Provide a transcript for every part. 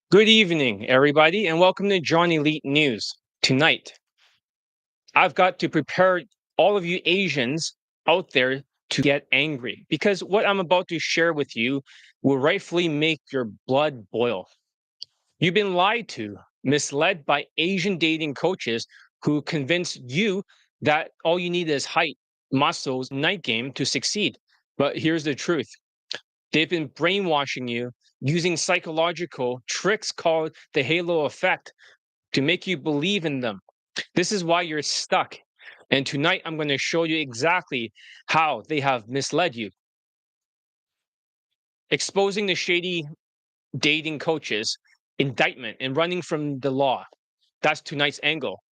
Good evening, everybody, and welcome to John Elite News. Tonight, I've got to prepare all of you Asians out there to get angry because what I'm about to share with you will rightfully make your blood boil. You've been lied to, misled by Asian dating coaches who convince you that all you need is height, muscles, night game to succeed. But here's the truth. They've been brainwashing you using psychological tricks called the halo effect to make you believe in them. This is why you're stuck. And tonight I'm going to show you exactly how they have misled you. Exposing the shady dating coaches, indictment, and running from the law. That's tonight's angle.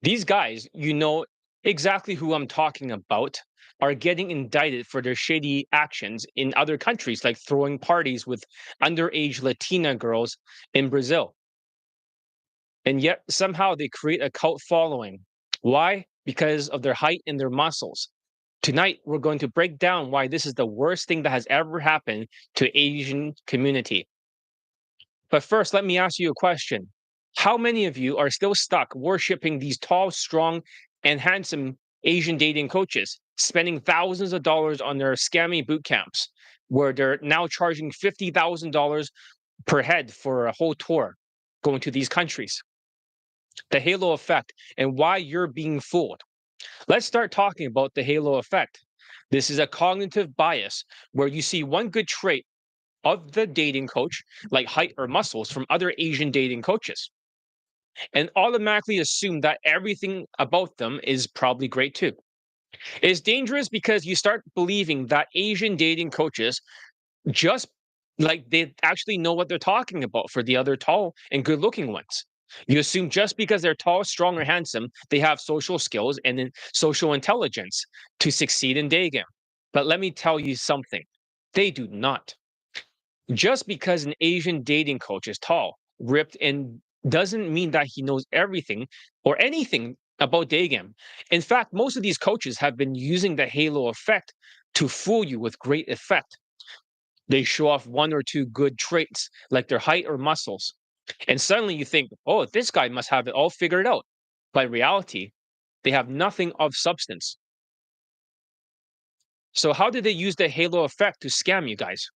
These guys, you know exactly who I'm talking about, are getting indicted for their shady actions in other countries, like throwing parties with underage Latina girls in Brazil. And yet somehow they create a cult following. Why? Because of their height and their muscles. Tonight, we're going to break down why this is the worst thing that has ever happened to Asian community. But first, let me ask you a question. How many of you are still stuck worshiping these tall, strong, and handsome Asian dating coaches, spending thousands of dollars on their scammy boot camps, where they're now charging $50,000 per head for a whole tour going to these countries? The halo effect and why you're being fooled. Let's start talking about the halo effect. This is a cognitive bias where you see one good trait of the dating coach, like height or muscles, from other Asian dating coaches, and automatically assume that everything about them is probably great too. It's dangerous because you start believing that Asian dating coaches just like they actually know what they're talking about for the other tall and good looking ones. You assume just because they're tall, strong, or handsome, they have social skills and social intelligence to succeed in day game. But let me tell you something, they do not. Just because an Asian dating coach is tall, ripped, and doesn't mean that he knows everything or anything about day game. In fact, most of these coaches have been using the halo effect to fool you with great effect. They show off one or two good traits like their height or muscles. And suddenly you think, oh, this guy must have it all figured out. But in reality, they have nothing of substance. So, how did they use the halo effect to scam you guys?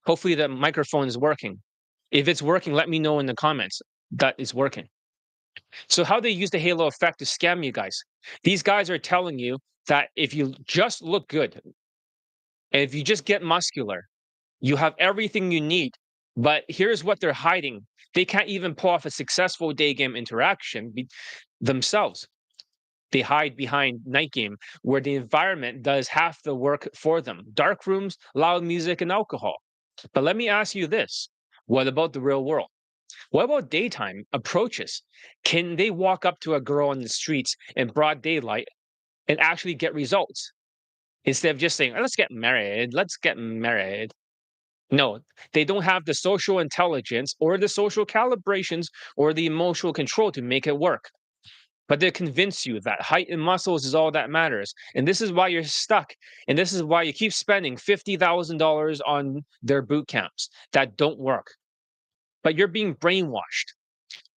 Hopefully, the microphone is working. If it's working, let me know in the comments that it's working. So, how they use the halo effect to scam you guys? These guys are telling you that if you just look good and if you just get muscular, you have everything you need. But here's what they're hiding. They can't even pull off a successful day game interaction themselves. They hide behind night game, where the environment does half the work for them. Dark rooms, loud music, and alcohol. But let me ask you this. What about the real world? What about daytime approaches? Can they walk up to a girl on the streets in broad daylight and actually get results? Instead of just saying, let's get married, let's get married. No, they don't have the social intelligence or the social calibrations or the emotional control to make it work. But they convince you that height and muscles is all that matters. And this is why you're stuck. And this is why you keep spending $50,000 on their boot camps that don't work. But you're being brainwashed.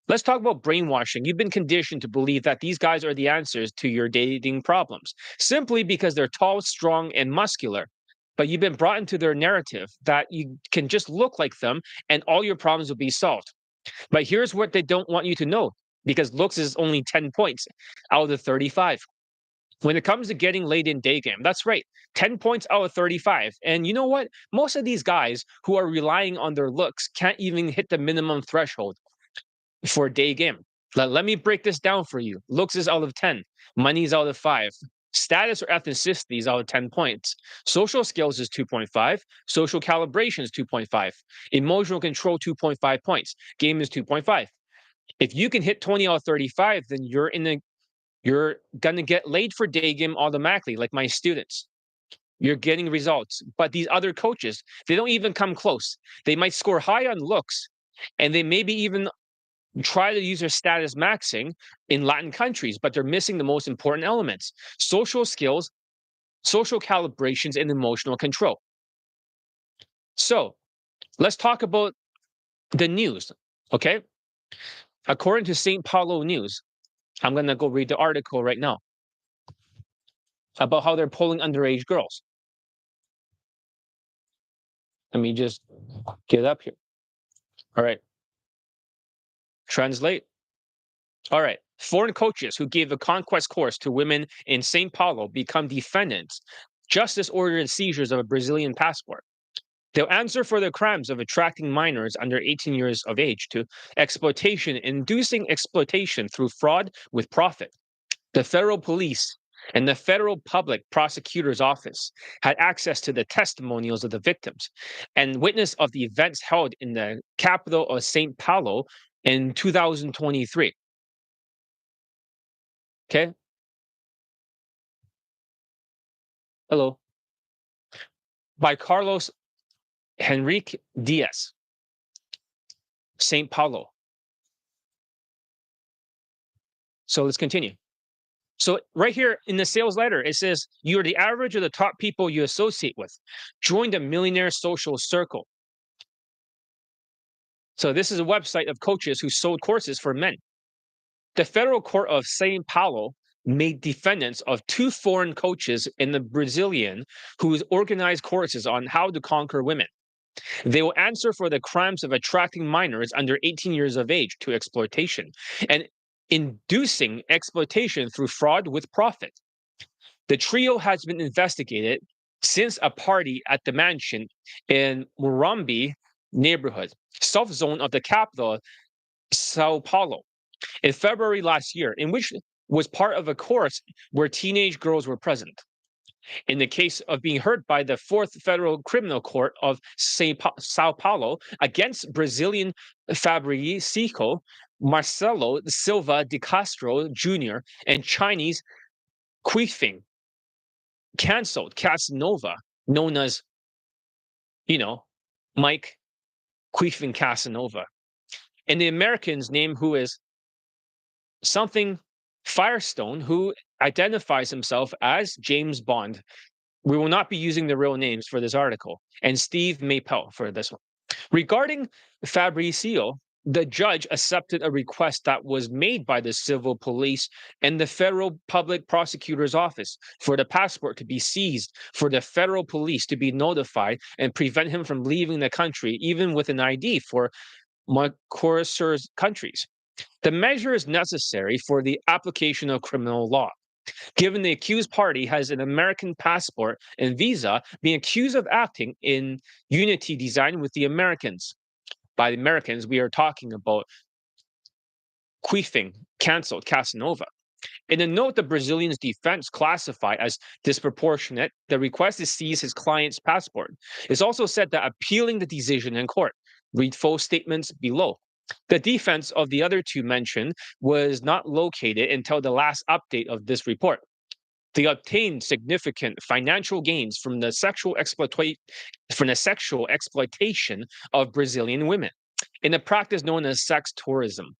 Let's talk about brainwashing. You've been conditioned to believe that these guys are the answers to your dating problems simply because they're tall, strong, and muscular. But you've been brought into their narrative that you can just look like them and all your problems will be solved. But here's what they don't want you to know, because looks is only 10 points out of the 35. When it comes to getting laid in day game, that's right, 10 points out of 35. And you know what? Most of these guys who are relying on their looks can't even hit the minimum threshold for a day game. Let me break this down for you. Looks is out of 10, money is out of 5, status or ethnicity is out of 10 points, social skills is 2.5, social calibration is 2.5, emotional control 2.5 points, game is 2.5. If you can hit 20 out of 35, then you're gonna get laid for day game automatically, like my students. You're getting results. But these other coaches, they don't even come close. They might score high on looks, and they maybe even try to use their status maxing in Latin countries, but they're missing the most important elements: social skills, social calibrations, and emotional control. So Let's talk about the news, okay? According to St. Paulo News, I'm going to go read the article right now about how they're pulling underage girls. Let me just get up here. All right. Translate. All right. Foreign coaches who gave a conquest course to women in St. Paulo become defendants. Justice ordered seizures of a Brazilian passport. They'll answer for the crimes of attracting minors under 18 years of age to exploitation, inducing exploitation through fraud with profit. The federal police and the federal public prosecutor's office had access to the testimonials of the victims and witness of the events held in the capital of St. Paulo in 2023. Okay. Hello. By Carlos Henrique Diaz, St. Paulo. So let's continue. So right here in the sales letter, it says you are the average of the top people you associate with. Join the millionaire social circle. So this is a website of coaches who sold courses for men. The federal court of Sao Paulo made defendants of two foreign coaches in the Brazilian who organized courses on how to conquer women. They will answer for the crimes of attracting minors under 18 years of age to exploitation and inducing exploitation through fraud with profit. The trio has been investigated since a party at the mansion in Murambi neighborhood, south zone of the capital, Sao Paulo, in February last year, in which was part of a course where teenage girls were present. In the case of being heard by the Fourth Federal Criminal Court of Sao Paulo against Brazilian Fabricio Marcelo Silva de Castro Jr. and Chinese Quifing canceled Casanova, known as, Mike Quifing Casanova, and the American's name, who is something Firestone, who identifies himself as James Bond. We will not be using the real names for this article, and Steve Mapel for this one. Regarding Fabricio, the judge accepted a request that was made by the civil police and the federal public prosecutor's office for the passport to be seized, for the federal police to be notified and prevent him from leaving the country, even with an ID for Mercosur's countries. The measure is necessary for the application of criminal law. Given the accused party has an American passport and visa, being accused of acting in unity design with the Americans. By the Americans, we are talking about Quifing, canceled Casanova. In a note, the Brazilian's defense classified as disproportionate the request to seize his client's passport. It's also said that appealing the decision in court. Read full statements below. The defense of the other two mentioned was not located until the last update of this report. They obtained significant financial gains from the sexual exploitation of Brazilian women in a practice known as sex tourism.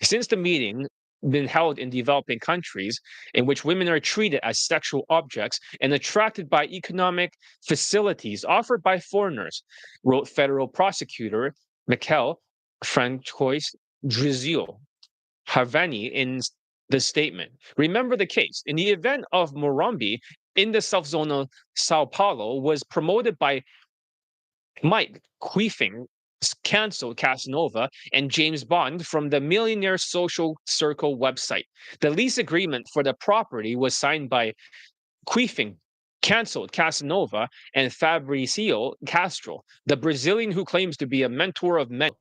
Since the meeting been held in developing countries in which women are treated as sexual objects and attracted by economic facilities offered by foreigners, wrote federal prosecutor Michael Francois Drizio Havani in the statement. Remember the case. In the event of Morambi in the South Zone of Sao Paulo was promoted by Mike Quifing, canceled Casanova, and James Bond from the Millionaire Social Circle website. The lease agreement for the property was signed by Quifing, canceled Casanova, and Fabricio Castro, the Brazilian who claims to be a mentor of men.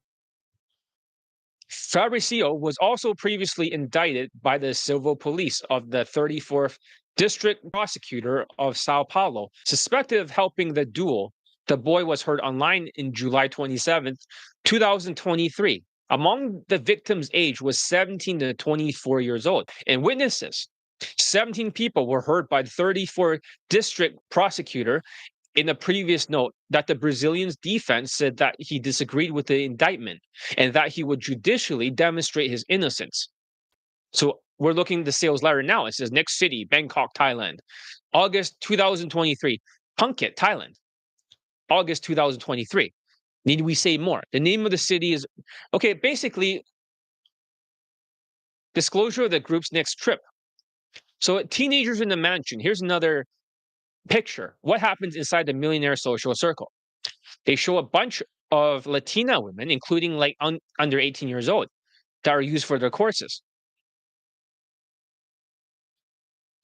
Fabricio was also previously indicted by the civil police of the 34th District Prosecutor of Sao Paulo, suspected of helping the duel. The boy was heard online in July 27th, 2023. Among the victims' age was 17 to 24 years old, and witnesses. 17 people were heard by the 34th District Prosecutor. In a previous note, that the Brazilian's defense said that he disagreed with the indictment and that he would judicially demonstrate his innocence. So we're looking at the sales letter now. It says next city, Bangkok, Thailand. August 2023, Phuket, Thailand. August 2023. Need we say more? The name of the city is okay. Basically, disclosure of the group's next trip. So, teenagers in the mansion. Here's another picture. What happens inside the millionaire social circle? They show a bunch of Latina women, including like under 18 years old, that are used for their courses.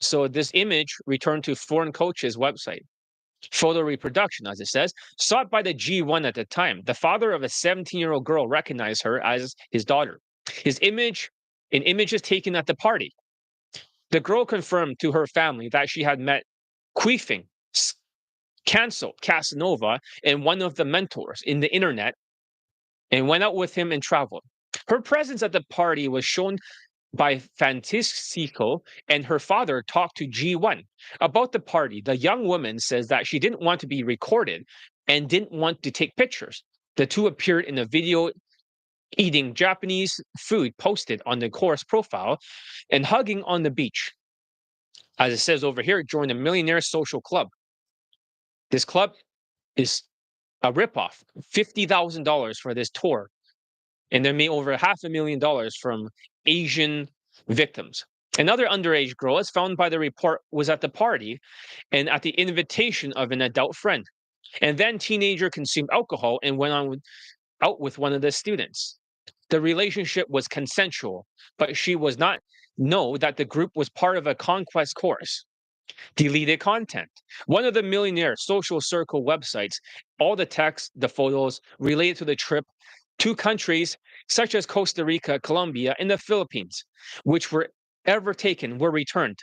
So, this image returned to foreign coaches' website. Photo reproduction, as it says, sought by the G1 at the time. The father of a 17-year-old girl recognized her as his daughter. An image is taken at the party. The girl confirmed to her family that she had met Queefing, canceled Casanova, and one of the mentors in the internet, and went out with him and traveled. Her presence at the party was shown by Francisco, and her father talked to G1 about the party. The young woman says that she didn't want to be recorded and didn't want to take pictures. The two appeared in a video eating Japanese food posted on the course profile and hugging on the beach. As it says over here, join a millionaire social club. This club is a ripoff, $50,000 for this tour, and they made over $500,000 from Asian victims. Another underage girl, as found by the report, was at the party and at the invitation of an adult friend. And then teenager consumed alcohol and went out with one of the students. The relationship was consensual, but she was not know that the group was part of a conquest course. Deleted content. One of the millionaire social circle websites, all the text, the photos related to the trip to countries such as Costa Rica, Colombia, and the Philippines, which were ever taken, were returned.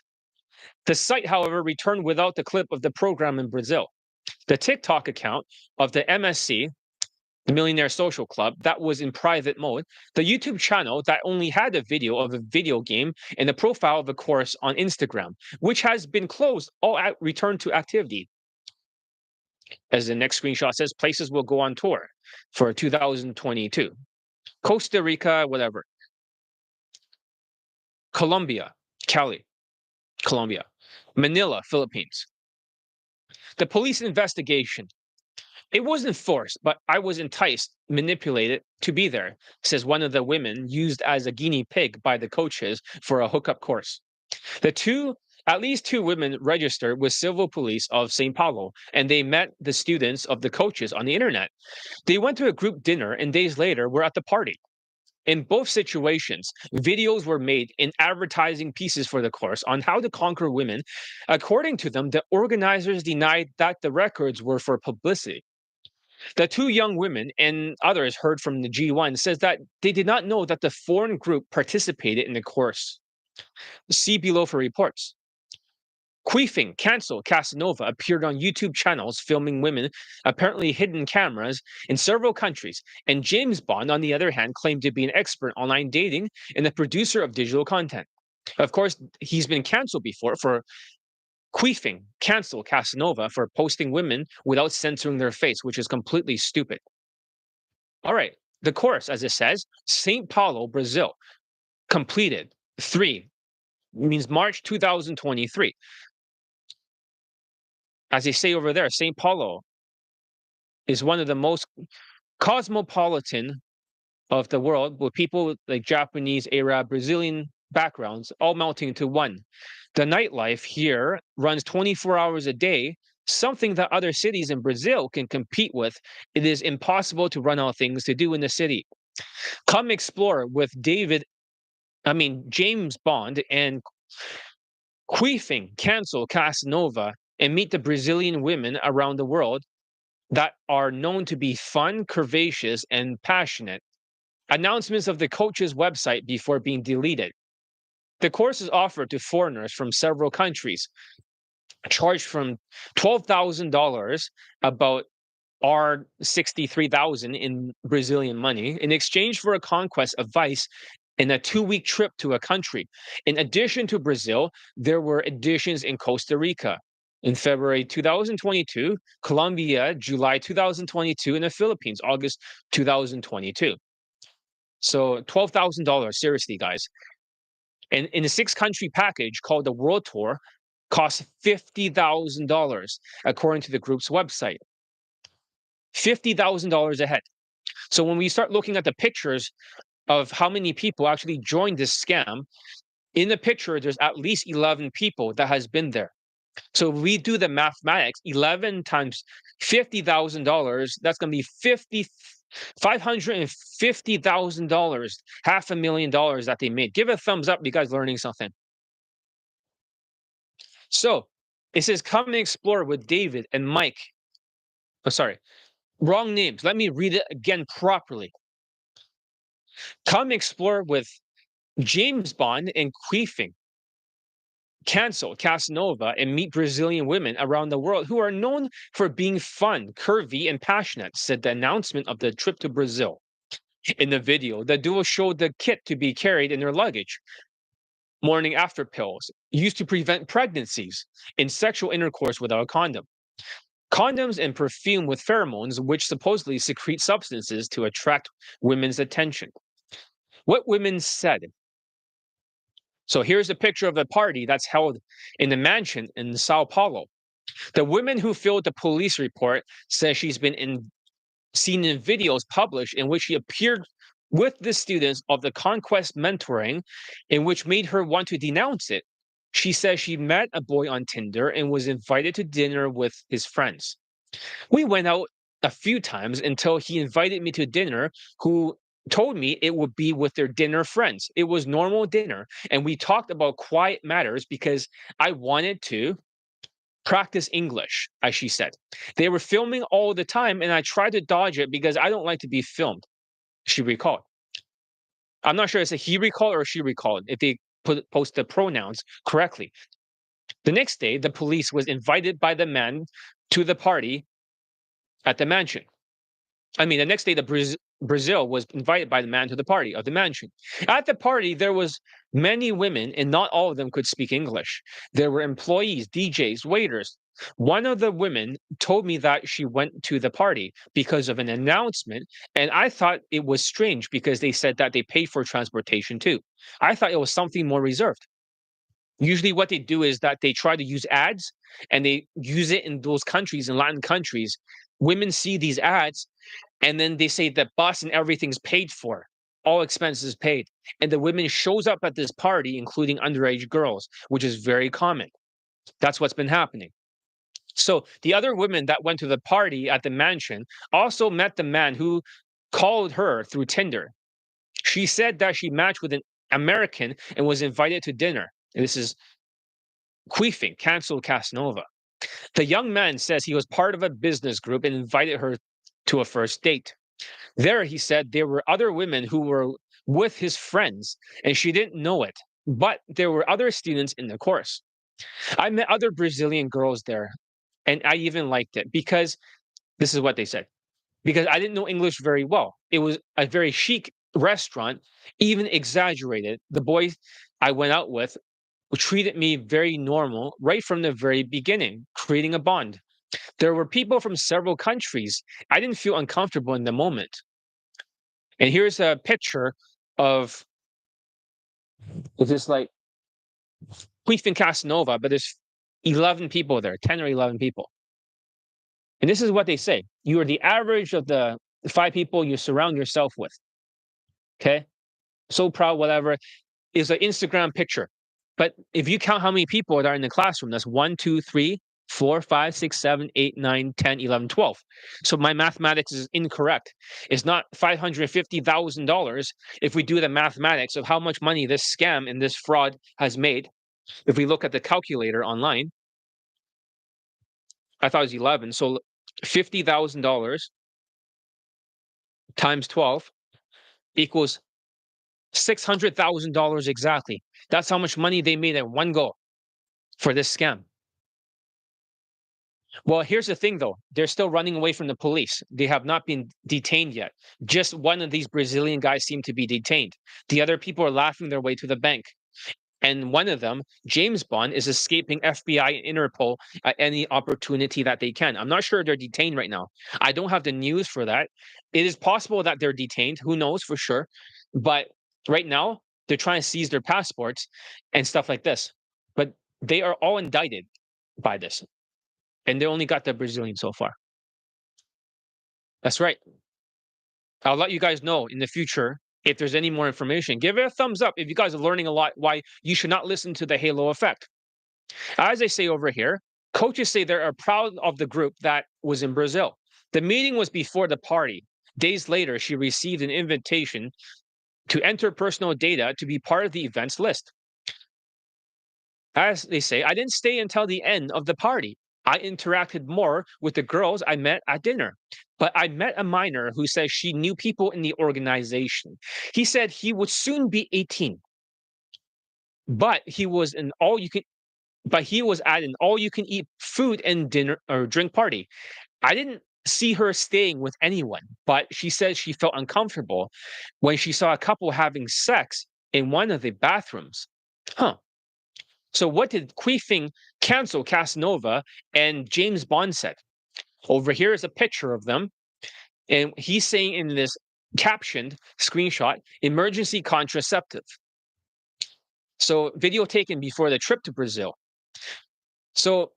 The site, however, returned without the clip of the program in Brazil. The TikTok account of the MSC, the Millionaire Social Club, that was in private mode, the YouTube channel that only had a video of a video game, and the profile of a course on Instagram, which has been closed, all returned to activity. As the next screenshot says, places will go on tour for 2022. Costa Rica, whatever. Colombia, Cali, Colombia. Manila, Philippines. The police investigation. It wasn't forced, but I was enticed, manipulated to be there, says one of the women used as a guinea pig by the coaches for a hookup course. At least two women registered with civil police of Sao Paulo, and they met the students of the coaches on the internet. They went to a group dinner, and days later were at the party. In both situations, videos were made in advertising pieces for the course on how to conquer women. According to them, the organizers denied that the records were for publicity. The two young women and others heard from the G1 says that they did not know that the foreign group participated in the course. See below for reports. Queefing, cancel Casanova appeared on YouTube channels filming women, apparently hidden cameras in several countries. And James Bond, on the other hand, claimed to be an expert online dating and a producer of digital content. Of course, he's been canceled before for queefing, cancel Casanova for posting women without censoring their face, which is completely stupid. All right, the course, as it says, St. Paulo, Brazil, completed 3 means March 2023. As they say over there, St. Paulo is one of the most cosmopolitan of the world, with people like Japanese, Arab, Brazilian backgrounds all melting into one. The nightlife here runs 24 hours a day, something that other cities in Brazil can compete with. It is impossible to run out of things to do in the city. Come explore with James Bond and queefing, cancel Casanova, and meet the Brazilian women around the world that are known to be fun, curvaceous, and passionate. Announcements of the coach's website before being deleted. The course is offered to foreigners from several countries, charged from $12,000, about R63,000 in Brazilian money, in exchange for a conquest of vice in a 2-week trip to a country. In addition to Brazil, there were additions in Costa Rica in February 2022, Colombia, July 2022, and the Philippines, August 2022. So $12,000, seriously, guys. And in a 6-country package called the World Tour, costs $50,000, according to the group's website. $50,000 a head. So when we start looking at the pictures of how many people actually joined this scam, in the picture, there's at least 11 people that has been there. So if we do the mathematics, 11 times $50,000, that's going to be $550,000, $500,000 that they made. Give a thumbs up, you guys learning something. So it says, come and explore with David and Mike. Oh, sorry, wrong names. Let me read it again properly. Come explore with James Bond and Queefing. Cancel Casanova and meet Brazilian women around the world who are known for being fun, curvy, and passionate, said the announcement of the trip to Brazil. In the video, the duo showed the kit to be carried in their luggage. Morning after pills, used to prevent pregnancies, and sexual intercourse without a condom. Condoms and perfume with pheromones, which supposedly secrete substances to attract women's attention. What women said. So here's a picture of a party that's held in the mansion in Sao Paulo. The woman who filled the police report says she's been seen in videos published in which she appeared with the students of the Conquest mentoring, in which made her want to denounce it. She says she met a boy on Tinder and was invited to dinner with his friends. We went out a few times until he invited me to dinner, who told me it would be with their dinner friends. It was normal dinner, and we talked about quiet matters because I wanted to practice English, as she said. They were filming all the time, and I tried to dodge it because I don't like to be filmed, she recalled. I'm not sure it's a he recalled or she recalled, if they post the pronouns correctly. The next day, the police was invited by the man to the party at the mansion. I mean, the next day, Brazil was invited by the man to the party of the mansion. At the party, there was many women, and not all of them could speak English. There were employees, DJs, waiters. One of the women told me that she went to the party because of an announcement, and I thought it was strange because they said that they pay for transportation too. I thought it was something more reserved. Usually, what they do is that they try to use ads, and they use it in those countries, in Latin countries. Women see these ads, and then they say that bus and everything's paid for, all expenses paid. And the women shows up at this party, including underage girls, which is very common. That's what's been happening. So the other women that went to the party at the mansion also met the man who called her through Tinder. She said that she matched with an American and was invited to dinner. And this is Queefing, cancel Casanova. The young man says he was part of a business group and invited her to a first date. There, he said, there were other women who were with his friends, and she didn't know it, but there were other students in the course. I met other Brazilian girls there, and I even liked it because this is what they said. Because I didn't know English very well. It was a very chic restaurant, even exaggerated. The boy I went out with treated me very normal right from the very beginning, creating a bond. There were people from several countries. I didn't feel uncomfortable in the moment. And here's a picture of it's just like Queefing Casanova, but there's 11 people there, 10 or 11 people. And this is what they say. You are the average of the 5 people you surround yourself with. Okay? So proud, whatever. Is an Instagram picture. But if you count how many people are in the classroom, that's 1, 2, 3, 4, 5, 6, 7, 8, 9, 10, 11, 12. So my mathematics is incorrect. It's not $550,000 if we do the mathematics of how much money this scam and this fraud has made. If we look at the calculator online, I thought it was 11. So $50,000 times 12 equals $600,000 exactly. That's how much money they made at one go for this scam. Well, here's the thing though. They're still running away from the police. They have not been detained yet. Just one of these Brazilian guys seemed to be detained. The other people are laughing their way to the bank. And one of them, James Bond, is escaping FBI and Interpol at any opportunity that they can. I'm not sure they're detained right now. I don't have the news for that. It is possible that they're detained. Who knows for sure? But right now, they're trying to seize their passports and stuff like this. But they are all indicted by this. And they only got the Brazilian so far. That's right. I'll let you guys know in the future if there's any more information. Give it a thumbs up if you guys are learning a lot why you should not listen to the halo effect. As I say over here, coaches say they are proud of the group that was in Brazil. The meeting was before the party. Days later, she received an invitation to enter personal data to be part of the events list. As they say, I didn't stay until the end of the party. I interacted more with the girls I met at dinner. But I met a minor who says she knew people in the organization. He said he would soon be 18, but he was an all you can but he was at an all you can eat food and dinner or drink party. I didn't see her staying with anyone, but she says she felt uncomfortable when she saw a couple having sex in one of the bathrooms. Huh. So what did Queefing cancel Casanova and James Bond said? Over here is a picture of them. And he's saying in this captioned screenshot, emergency contraceptive. So video taken before the trip to Brazil. So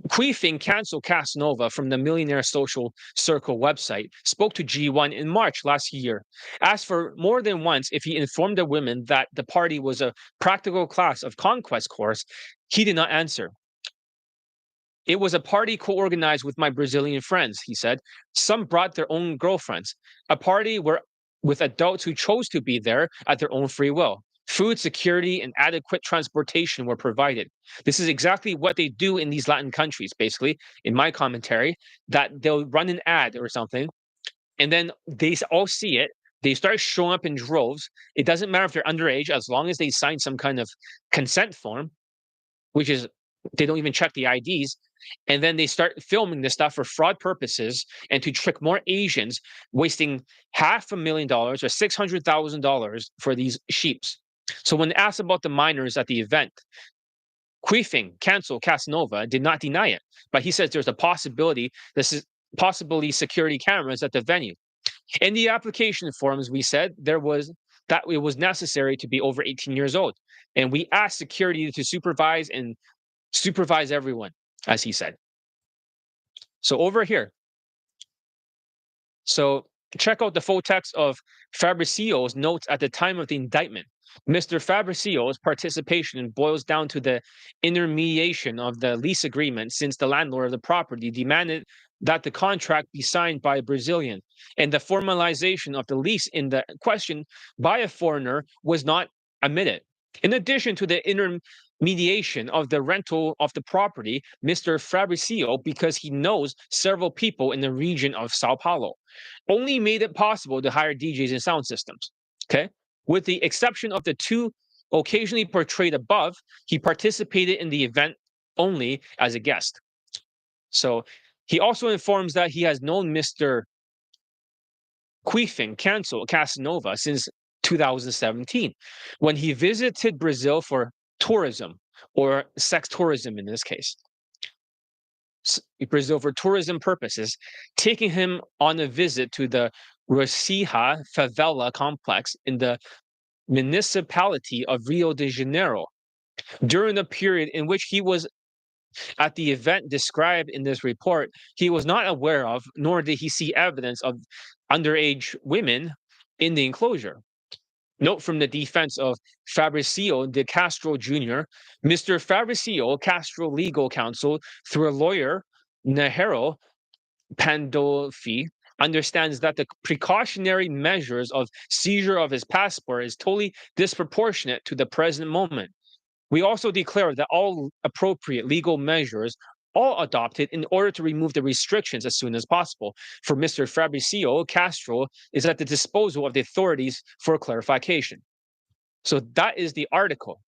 Queefing canceled Casanova from the Millionaire Social Circle website, spoke to G1 in March last year, asked for more than once if he informed the women that the party was a practical class of conquest course. He did not answer. It was a party co-organized with my Brazilian friends, he said. Some brought their own girlfriends. A party where with adults who chose to be there at their own free will. Food security and adequate transportation were provided. This is exactly what they do in these Latin countries, basically, in my commentary, that they'll run an ad or something, and then they all see it. They start showing up in droves. It doesn't matter if they're underage, as long as they sign some kind of consent form, which is they don't even check the IDs. And then they start filming this stuff for fraud purposes and to trick more Asians, wasting $500,000 or $600,000 for these sheeps. So when asked about the minors at the event, Queefing, cancel Casanova, did not deny it, but he says there's a possibility this is possibly security cameras at the venue. In the application forms, we said there was that it was necessary to be over 18 years old, and we asked security to supervise everyone, as he said. So over here, so check out the full text of Fabricio's notes at the time of the indictment. Mr. Fabricio's participation boils down to the intermediation of the lease agreement since the landlord of the property demanded that the contract be signed by a Brazilian, and the formalization of the lease in the question by a foreigner was not admitted. In addition to the intermediation of the rental of the property, Mr. Fabricio, because he knows several people in the region of Sao Paulo, only made it possible to hire DJs and sound systems. Okay. With the exception of the two occasionally portrayed above, he participated in the event only as a guest. So he also informs that he has known Mr. Queefing cancel Casanova since 2017, when he visited Brazil for tourism or sex tourism in this case. Brazil for tourism purposes, taking him on a visit to the Rosija favela complex in the municipality of Rio de Janeiro. During the period in which he was at the event described in this report, he was not aware of, nor did he see evidence of underage women in the enclosure. Note from the defense of Fabricio de Castro Jr., Mr. Fabricio Castro legal counsel, through a lawyer, Najero Pandolfi, understands that the precautionary measures of seizure of his passport is totally disproportionate to the present moment. We also declare that all appropriate legal measures all adopted in order to remove the restrictions as soon as possible. For Mr. Fabricio, Castro is at the disposal of the authorities for clarification. So that is the article.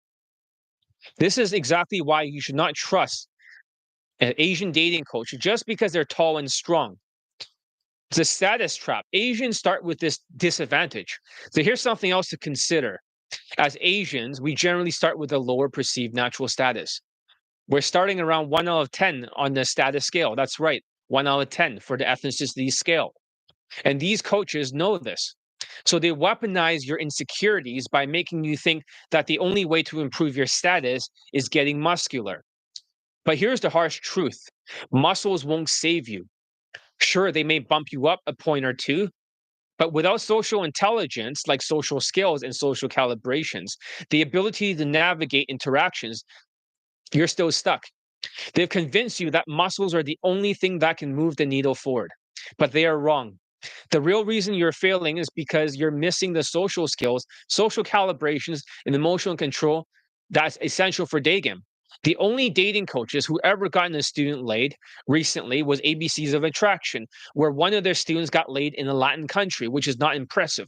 This is exactly why you should not trust an Asian dating coach just because they're tall and strong. It's a status trap. Asians start with this disadvantage. So here's something else to consider. As Asians, we generally start with a lower perceived natural status. We're starting around 1 out of 10 on the status scale. That's right, 1 out of 10 for the ethnicity scale. And these coaches know this. So they weaponize your insecurities by making you think that the only way to improve your status is getting muscular. But here's the harsh truth: muscles won't save you. Sure, they may bump you up a point or two, but without social intelligence, like social skills and social calibrations, the ability to navigate interactions, you're still stuck. They've convinced you that muscles are the only thing that can move the needle forward, but they are wrong. The real reason you're failing is because you're missing the social skills, social calibrations, and emotional control that's essential for day game. The only dating coaches who ever gotten a student laid recently was ABCs of Attraction, where one of their students got laid in a Latin country, which is not impressive.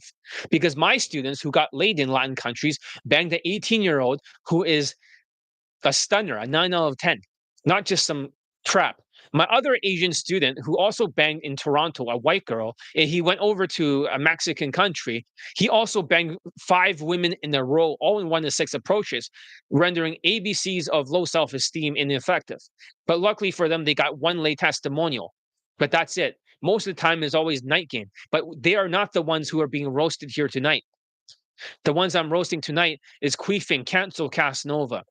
Because my students who got laid in Latin countries banged an 18-year-old who is a stunner, a 9 out of 10, not just some trap. My other Asian student who also banged in Toronto, a white girl, and he went over to a Mexican country. He also banged 5 women in a row, all in 1 to 6 approaches, rendering ABCs of low self esteem ineffective. But luckily for them, they got one lay testimonial. But that's it. Most of the time is always night game. But they are not the ones who are being roasted here tonight. The ones I'm roasting tonight is Queefing, Cancel, Casanova.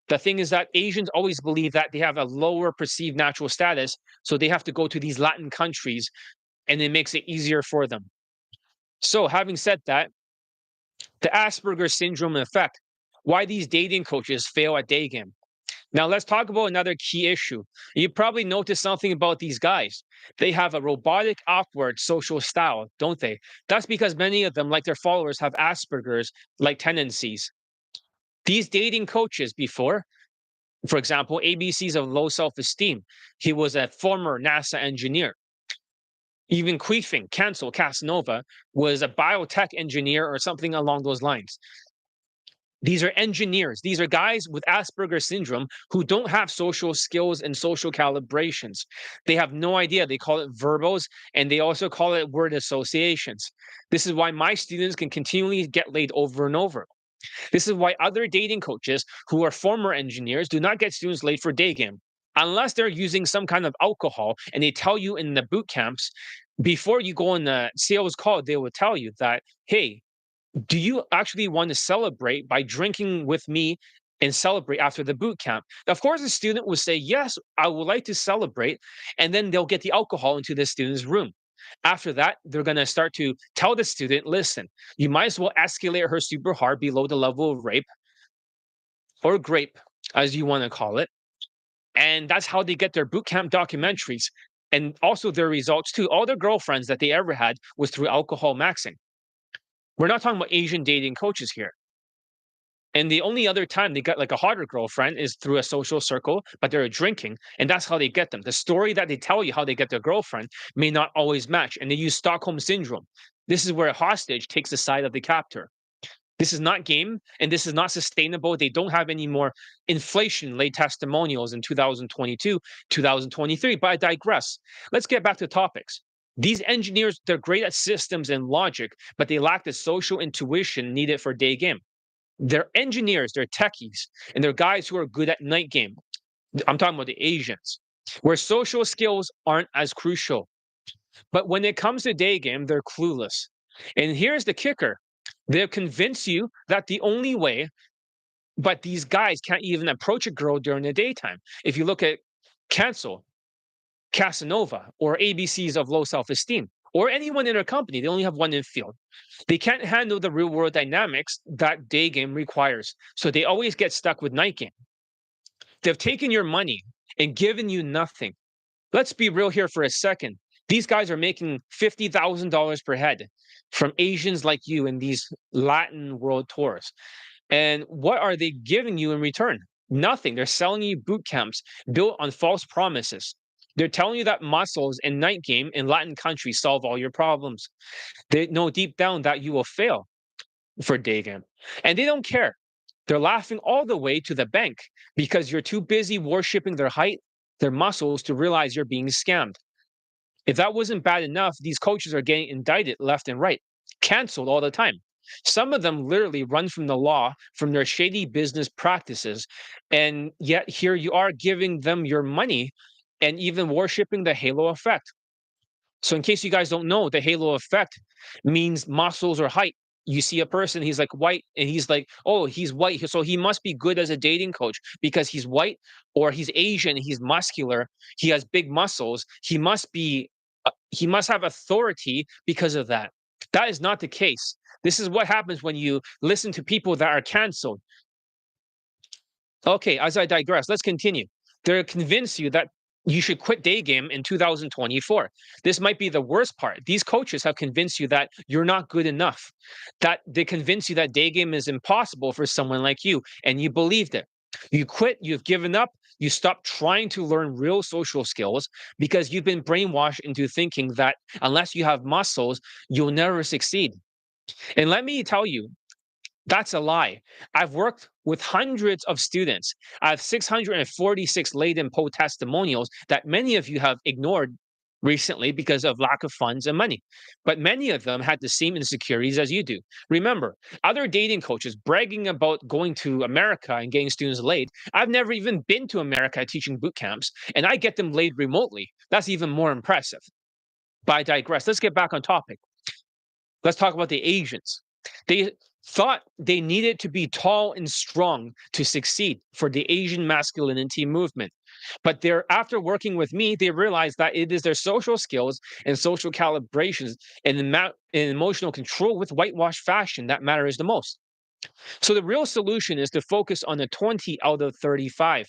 The thing is that Asians always believe that they have a lower perceived natural status, so they have to go to these Latin countries, and it makes it easier for them. So, having said that, the Asperger syndrome effect, why these dating coaches fail at day game. Now, let's talk about another key issue. You probably noticed something about these guys. They have a robotic, awkward social style, don't they? That's because many of them, like their followers, have Asperger's like tendencies. These dating coaches before, for example, ABCs of low self esteem. He was a former NASA engineer. Even Queefing, Cancel, Casanova was a biotech engineer or something along those lines. These are engineers. These are guys with Asperger syndrome who don't have social skills and social calibrations. They have no idea. They call it verbos and they also call it word associations. This is why my students can continually get laid over and over. This is why other dating coaches who are former engineers do not get students laid for day game unless they're using some kind of alcohol. And they tell you in the boot camps before you go on the sales call, they will tell you that, hey, do you actually want to celebrate by drinking with me and celebrate after the boot camp? Of course, the student will say, yes, I would like to celebrate. And then they'll get the alcohol into the student's room. After that, they're going to start to tell the student, listen, you might as well escalate her super hard below the level of rape or grape, as you want to call it. And that's how they get their boot camp documentaries and also their results too. All their girlfriends that they ever had was through alcohol maxing. We're not talking about Asian dating coaches here. And the only other time they got like a hotter girlfriend is through a social circle, but they're drinking, and that's how they get them. The story that they tell you how they get their girlfriend may not always match, and they use Stockholm syndrome. This is where a hostage takes the side of the captor. This is not game, and this is not sustainable. They don't have any more inflation-laid testimonials in 2022, 2023. But I digress. Let's get back to topics. These engineers, they're great at systems and logic, but they lack the social intuition needed for day game. They're engineers, they're techies, and they're guys who are good at night game. I'm talking about the Asians, where social skills aren't as crucial. But when it comes to day game, they're clueless. And here's the kicker. They'll convince you that the only way, but these guys can't even approach a girl during the daytime. If you look at Cancel, Casanova, or ABCs of low self-esteem, or anyone in their company, they only have one infield. They can't handle the real world dynamics that day game requires. So they always get stuck with night game. They've taken your money and given you nothing. Let's be real here for a second. These guys are making $50,000 per head from Asians like you in these Latin world tours. And what are they giving you in return? Nothing. They're selling you boot camps built on false promises. They're telling you that muscles and night game in Latin countries solve all your problems. They know deep down that you will fail for day game. And they don't care. They're laughing all the way to the bank because you're too busy worshiping their height, their muscles to realize you're being scammed. If that wasn't bad enough, these coaches are getting indicted left and right, canceled all the time. Some of them literally run from the law from their shady business practices. And yet here you are giving them your money and even worshiping the halo effect. So, in case you guys don't know, the halo effect means muscles or height. you see a person, he's like white, and he's like, oh, he's white, so he must be good as a dating coach because he's white, or he's Asian, he's muscular, he has big muscles, he must have authority because of that. That is not the case. This is what happens when you listen to people that are canceled. Okay, as I digress, let's continue. They're convince you that you should quit day game in 2024. This might be the worst part. These coaches have convinced you that you're not good enough, that they convince you that day game is impossible for someone like you, and you believed it. You quit, you've given up, you stop trying to learn real social skills because you've been brainwashed into thinking that unless you have muscles, you'll never succeed. And let me tell you, that's a lie. I've worked with hundreds of students. I have 646 latent post testimonials that many of you have ignored recently because of lack of funds and money. But many of them had the same insecurities as you do. Remember, other dating coaches bragging about going to America and getting students laid. I've never even been to America teaching boot camps, and I get them laid remotely. That's even more impressive. But I digress. Let's get back on topic. Let's talk about the Asians. They thought they needed to be tall and strong to succeed for the Asian masculinity movement. But they're after working with me, they realized that it is their social skills and social calibrations and emotional control with whitewash fashion that matters the most. So the real solution is to focus on the 20 out of 35.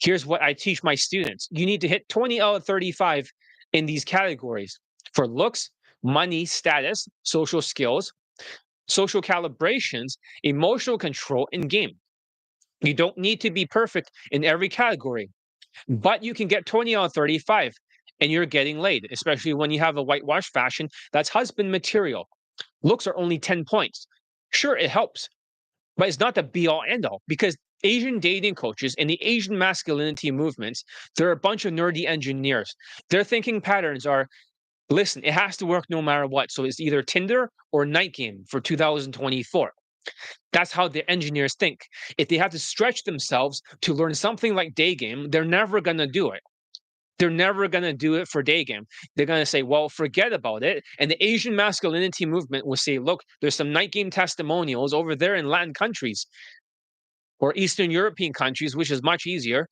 Here's what I teach my students. You need to hit 20 out of 35 in these categories for looks, money, status, social skills, social calibrations, emotional control, and game. You don't need to be perfect in every category, but you can get 20 out of 35 and you're getting laid, especially when you have a whitewash fashion that's husband material. Looks are only 10 points. Sure, it helps, but it's not the be all end all because Asian dating coaches and the Asian masculinity movements, they're a bunch of nerdy engineers. Their thinking patterns are listen, it has to work no matter what. So it's either Tinder or Night Game for 2024. That's how the engineers think. If they have to stretch themselves to learn something like day game, they're never going to do it. They're never going to do it for day game. They're going to say, well, forget about it. And the Asian masculinity movement will say, look, there's some night game testimonials over there in Latin countries or Eastern European countries, which is much easier.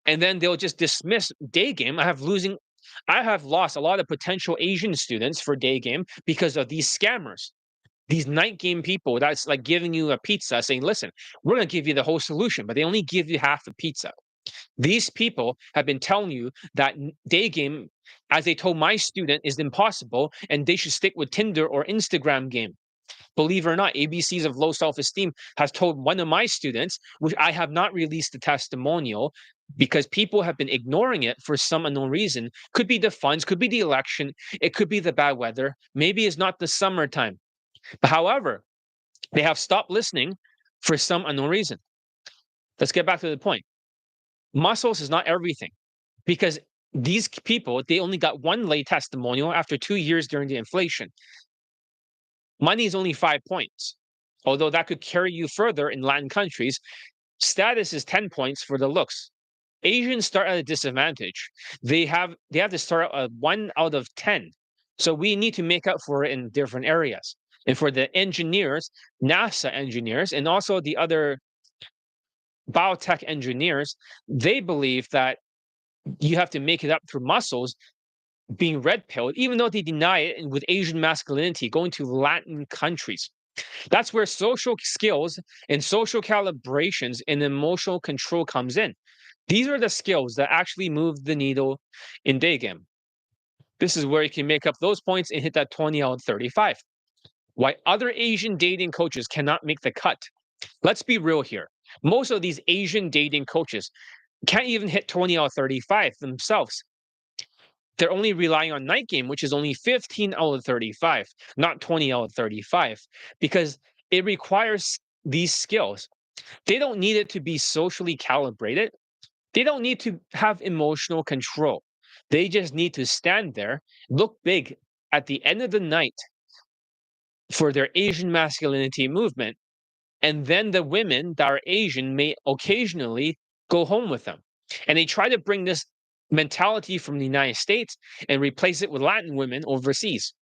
And then they'll just dismiss day game. I have lost a lot of potential Asian students for day game because of these scammers, these night game people that's like giving you a pizza saying, listen, we're going to give you the whole solution, but they only give you half the pizza. These people have been telling you that day game, as they told my student, is impossible and they should stick with Tinder or Instagram game. Believe it or not, ABCs of low self-esteem has told one of my students, which I have not released the testimonial because people have been ignoring it for some unknown reason. Could be the funds, could be the election, it could be the bad weather. Maybe it's not the summertime. However, they have stopped listening for some unknown reason. Let's get back to the point. Muscles is not everything because these people, they only got one lay testimonial after 2 years during the inflation. Money is only 5 points, although that could carry you further in Latin countries. Status is 10 points for the looks. Asians start at a disadvantage. They have to start at 1 out of 10. So we need to make up for it in different areas. And for the engineers, NASA engineers, and also the other biotech engineers, they believe that you have to make it up through muscles being red pilled, even though they deny it and with Asian masculinity going to Latin countries. That's where social skills and social calibrations and emotional control comes in. These are the skills that actually move the needle in day game. This is where you can make up those points and hit that 20 out of 35. Why other Asian dating coaches cannot make the cut. Let's be real here. Most of these Asian dating coaches can't even hit 20 out of 35 themselves. They're only relying on night game, which is only 15 out of 35, not 20 out of 35, because it requires these skills. They don't need it to be socially calibrated. They don't need to have emotional control. They just need to stand there, look big at the end of the night for their Asian masculinity movement. And then the women that are Asian may occasionally go home with them. And they try to bring this mentality from the United States and replace it with Latin women overseas.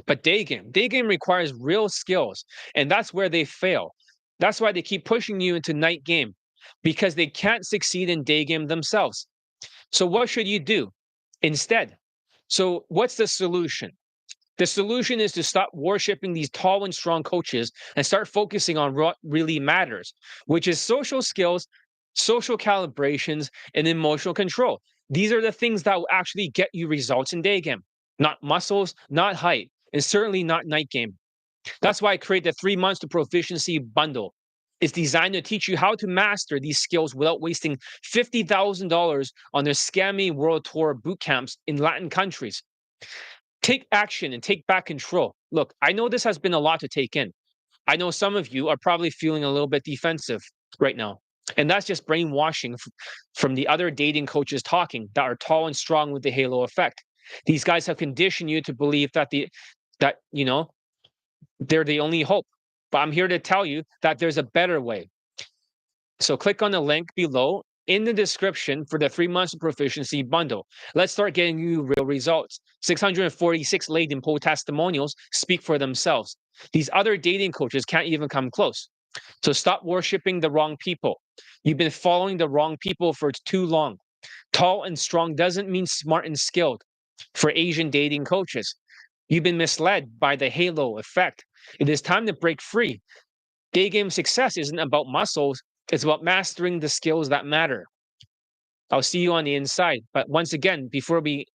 But day game requires real skills, and that's where they fail. That's why they keep pushing you into night game, because they can't succeed in day game themselves. So what should you do instead? So what's the solution? The solution is to stop worshiping these tall and strong coaches and start focusing on what really matters, which is social skills, social calibrations, and emotional control. These are the things that will actually get you results in day game, not muscles, not height, and certainly not night game. That's why I created the 3 months to proficiency bundle. It's designed to teach you how to master these skills without wasting $50,000 on their scammy world tour boot camps in Latin countries. Take action and take back control. Look, I know this has been a lot to take in. I know some of you are probably feeling a little bit defensive right now. And that's just brainwashing from the other dating coaches talking that are tall and strong with the halo effect. These guys have conditioned you to believe that they're the only hope. But I'm here to tell you that there's a better way. So click on the link below in the description for the 3 months of proficiency bundle. Let's start getting you real results. 646 laden poll testimonials speak for themselves. These other dating coaches can't even come close. So stop worshiping the wrong people. You've been following the wrong people for too long. Tall and strong doesn't mean smart and skilled for Asian dating coaches. You've been misled by the halo effect. It is time to break free. Day game success isn't about muscles, it's about mastering the skills that matter. I'll see you on the inside. But once again, before we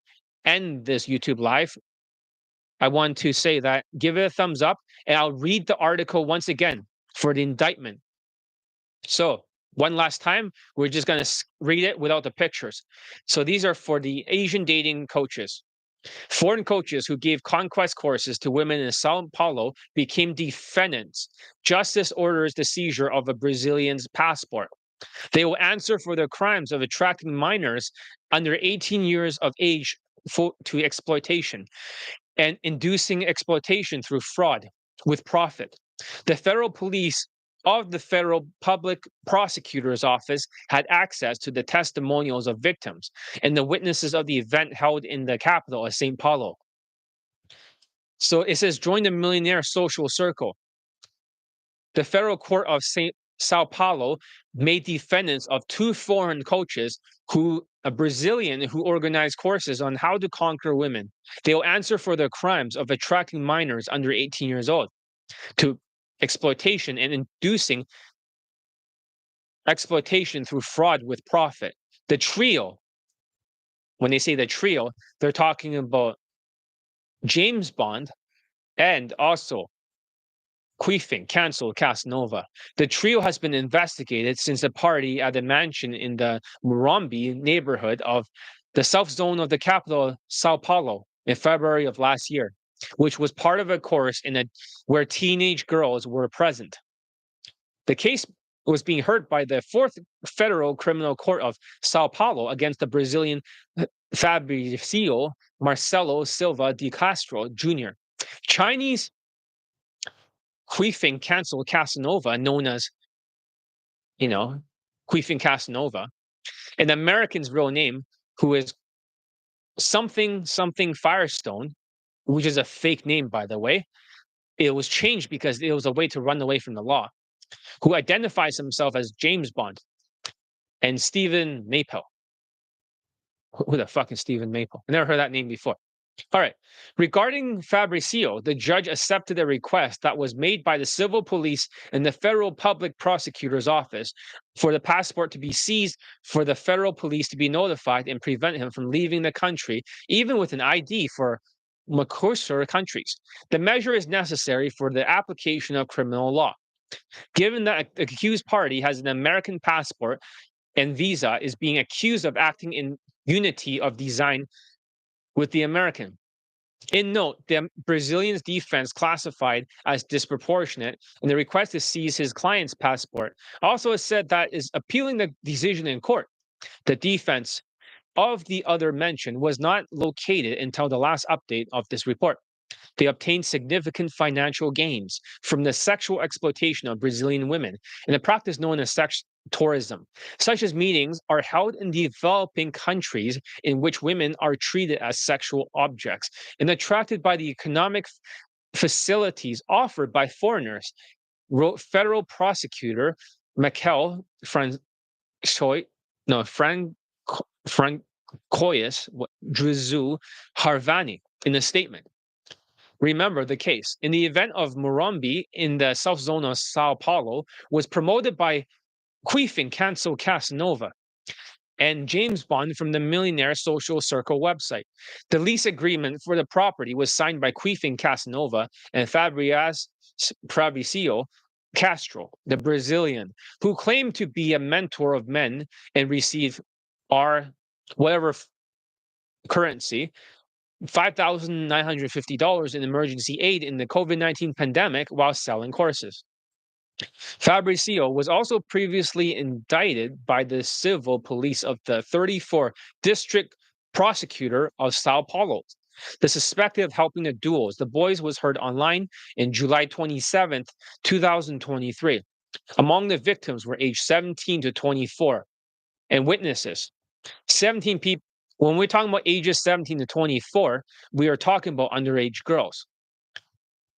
end this YouTube live, I want to say that give it a thumbs up, and I'll read the article once again for the indictment. So, one last time, we're just going to read it without the pictures. So, these are for the Asian dating coaches. Foreign coaches who gave conquest courses to women in Sao Paulo became defendants. Justice orders the seizure of a Brazilian's passport. They will answer for their crimes of attracting minors under 18 years of age to exploitation and inducing exploitation through fraud with profit. The federal police of the Federal Public Prosecutor's Office had access to the testimonials of victims and the witnesses of the event held in the capital of Sao Paulo. So it says, join the millionaire social circle. The federal court of Sao Paulo made defendants of 2 foreign coaches, a Brazilian who organized courses on how to conquer women. They will answer for their crimes of attracting minors under 18 years old to exploitation and inducing exploitation through fraud with profit. The trio, when they say the trio, they're talking about James Bond and also Queefing, Cancel, Casanova. The trio has been investigated since a party at a mansion in the Morumbi neighborhood of the south zone of the capital, Sao Paulo, in February of last year, which was part of a course where teenage girls were present. The case was being heard by the 4th Federal Criminal Court of Sao Paulo against the Brazilian Fabricio Marcelo Silva de Castro Jr. Chinese Queefing Cancel Casanova, known as, Queefing Casanova, an American's real name, who is something Firestone, which is a fake name, by the way. It was changed because it was a way to run away from the law, who identifies himself as James Bond, and Stephen Maple. Who the fuck is Stephen Maple? I never heard that name before. All right. Regarding Fabricio, the judge accepted a request that was made by the civil police and the Federal Public Prosecutor's Office for the passport to be seized, for the federal police to be notified and prevent him from leaving the country, even with an ID for Mercosur countries. The measure is necessary for the application of criminal law. Given that the accused party has an American passport and visa, is being accused of acting in unity of design with the American. In note, the Brazilian's defense classified as disproportionate, and the request to seize his client's passport also has said that is appealing the decision in court. The defense of the other mentioned was not located until the last update of this report. They obtained significant financial gains from the sexual exploitation of Brazilian women in a practice known as tourism. Such as meetings are held in developing countries in which women are treated as sexual objects and attracted by the economic facilities offered by foreigners, wrote federal prosecutor Michael Francois, no, Francois Drizu Harvani in a statement. Remember the case. In the event of Morumbi in the South Zone of Sao Paulo was promoted by Queefing Cancel Casanova and James Bond from the Millionaire Social Circle website. The lease agreement for the property was signed by Queefing Casanova and Fabricio Castro, the Brazilian, who claimed to be a mentor of men and receive R whatever currency, $5,950 in emergency aid in the COVID-19 pandemic while selling courses. Fabricio was also previously indicted by the civil police of the 34th District Prosecutor of Sao Paulo. The suspected of helping the duels. The boys was heard online in July 27th, 2023. Among the victims were aged 17 to 24 and witnesses. 17 people. When we're talking about ages 17 to 24, we are talking about underage girls.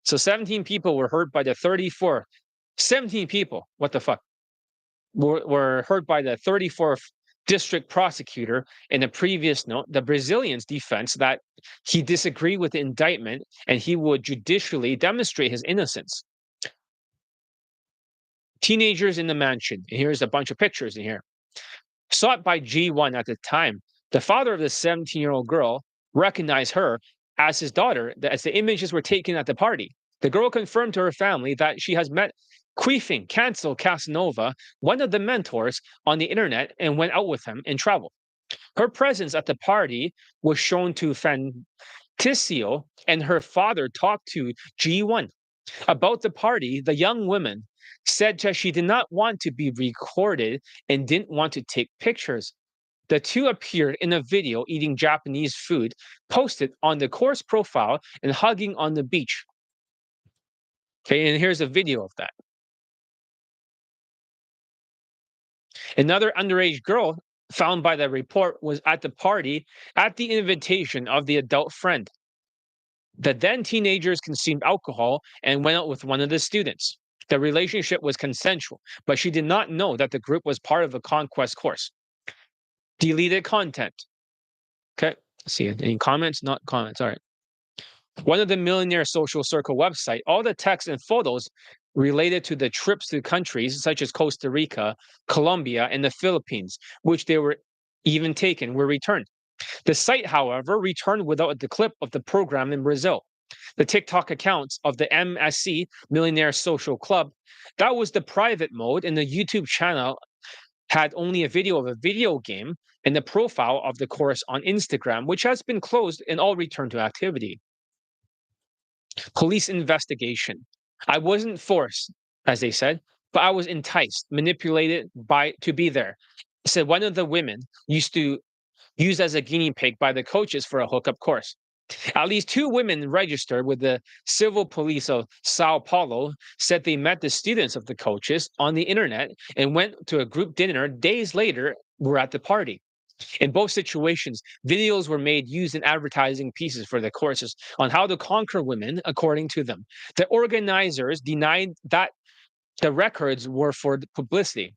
So 17 people were hurt by the 34. 17 people, what the fuck, were hurt by the 34th district prosecutor. In a previous note, the Brazilian's defense that he disagreed with the indictment and he would judicially demonstrate his innocence. Teenagers in the mansion. And here's a bunch of pictures in here. Sought by G1 at the time, the father of the 17-year-old girl recognized her as his daughter as the images were taken at the party. The girl confirmed to her family that she has met Queefing Cancel Casanova, one of the mentors, on the internet and went out with him and traveled. Her presence at the party was shown to Fanticio, and her father talked to G1. About the party, the young woman said that she did not want to be recorded and didn't want to take pictures. The two appeared in a video eating Japanese food posted on the course profile and hugging on the beach. Okay, and here's a video of that. Another underage girl found by the report was at the party at the invitation of the adult friend. The then teenagers consumed alcohol and went out with one of the students. The relationship was consensual, but she did not know that the group was part of a conquest course. Deleted content. Okay, let's see. Any comments? Not comments. All right. One of the Millionaire Social Circle website, all the text and photos related to the trips to countries such as Costa Rica, Colombia, and the Philippines, which they were even taken, were returned. The site, however, returned without the clip of the program in Brazil. The TikTok accounts of the MSC, Millionaire Social Club, that was the private mode, and the YouTube channel had only a video of a video game and the profile of the course on Instagram, which has been closed and all returned to activity. Police investigation. I wasn't forced, as they said, but I was enticed, manipulated to be there, said one of the women used to use as a guinea pig by the coaches for a hookup course. At least 2 women registered with the civil police of Sao Paulo said they met the students of the coaches on the internet and went to a group dinner days later were at the party. In both situations, videos were made used in advertising pieces for the courses on how to conquer women, according to them. The organizers denied that the records were for publicity.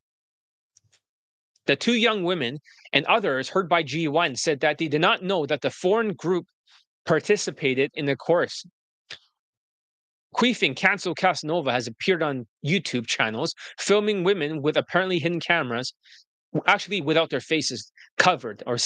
The 2 young women and others heard by G1 said that they did not know that the foreign group participated in the course. Queefing Cancel Casanova has appeared on YouTube channels filming women with apparently hidden cameras, actually without their faces covered or set